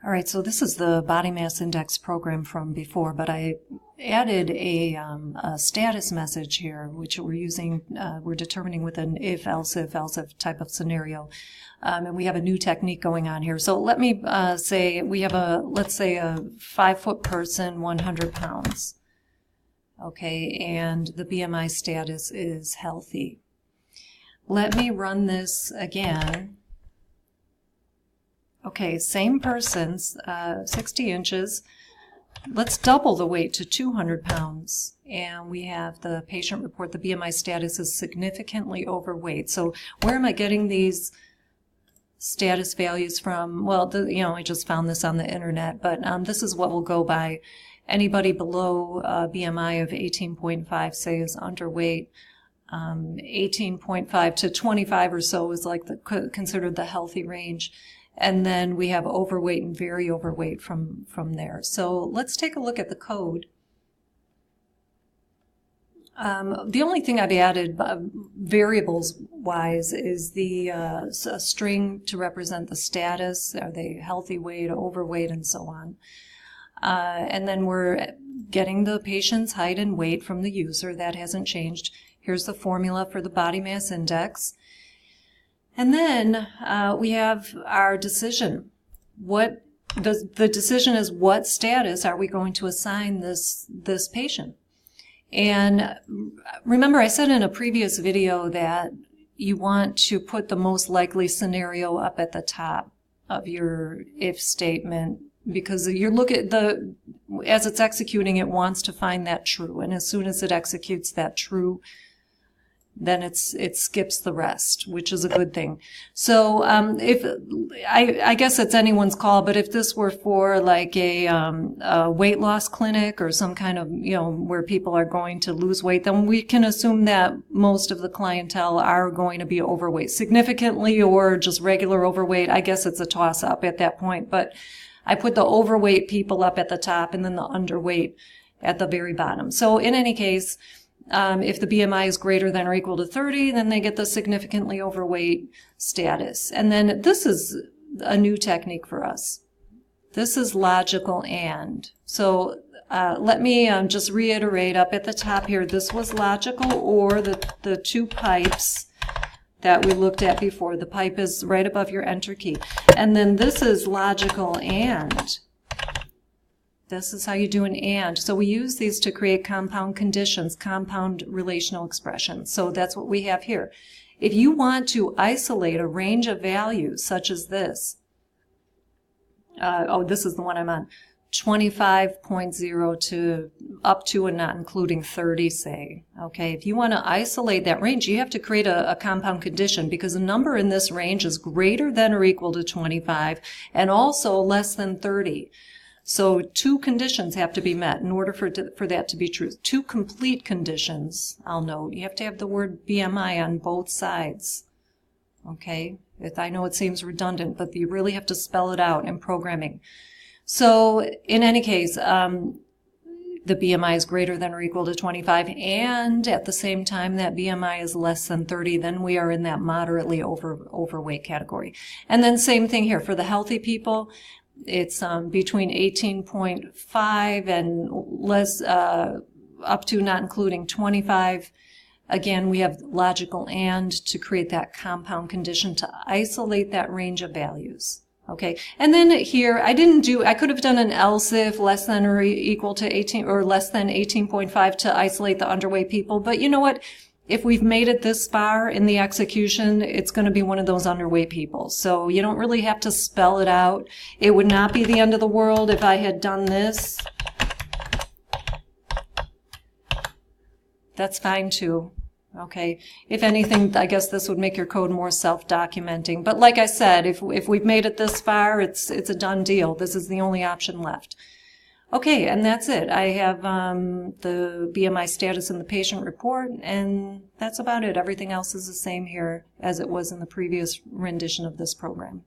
All right, so this is the body mass index program from before, but I added a status message here, which we're using, we're determining with an if, else if type of scenario. And we have a new technique going on here. So let me say we have let's say a 5-foot person, 100 pounds. Okay, and the BMI status is healthy. Let me run this again. Okay, same person, 60 inches. Let's double the weight to 200 pounds. And we have the patient report the BMI status is significantly overweight. So where am I getting these status values from? Well, I just found this on the internet, but this is what we'll go by. Anybody below BMI of 18.5, say, is underweight. 18.5 to 25 or so is like considered the healthy range. And then we have overweight and very overweight from there. So let's take a look at the code. The only thing I've added variables-wise is a string to represent the status. Are they healthy weight, overweight, and so on. And then we're getting the patient's height and weight from the user. That hasn't changed. Here's the formula for the body mass index. And then we have our decision. The decision is what status are we going to assign this patient? And remember, I said in a previous video that you want to put the most likely scenario up at the top of your if statement, because you look at as it's executing, it wants to find that true. And as soon as it executes that true, then it skips the rest, which is a good thing. So I guess it's anyone's call, but if this were for like a weight loss clinic or some kind of, where people are going to lose weight, then we can assume that most of the clientele are going to be overweight significantly or just regular overweight. I guess it's a toss-up at that point, but I put the overweight people up at the top and then the underweight at the very bottom. So in any case, if the BMI is greater than or equal to 30, then they get the significantly overweight status. And then this is a new technique for us. This is logical and. So let me just reiterate up at the top here. This was logical or the two pipes that we looked at before. The pipe is right above your enter key. And then this is logical and. This is how you do an and. So we use these to create compound conditions, compound relational expressions. So that's what we have here. If you want to isolate a range of values such as this, this is the one I'm on, 25.0 to up to and not including 30, say. Okay, if you want to isolate that range, you have to create a compound condition because a number in this range is greater than or equal to 25 and also less than 30. So two conditions have to be met in order for that to be true. Two complete conditions, I'll note. You have to have the word BMI on both sides. Okay? I know it seems redundant, but you really have to spell it out in programming. So in any case, the BMI is greater than or equal to 25, and at the same time that BMI is less than 30, then we are in that moderately overweight category. And then same thing here. For the healthy people, it's between 18.5 and less, up to not including 25. Again, we have logical and to create that compound condition to isolate that range of values. Okay, and then here I could have done an else if less than or equal to 18 or less than 18.5 to isolate the underweight people. But you know what? If we've made it this far in the execution, it's going to be one of those underweight people. So you don't really have to spell it out. It would not be the end of the world if I had done this. That's fine too. Okay. If anything, I guess this would make your code more self-documenting. But like I said, if we've made it this far, it's a done deal. This is the only option left. Okay, and that's it. I have the BMI status in the patient report, and that's about it. Everything else is the same here as it was in the previous rendition of this program.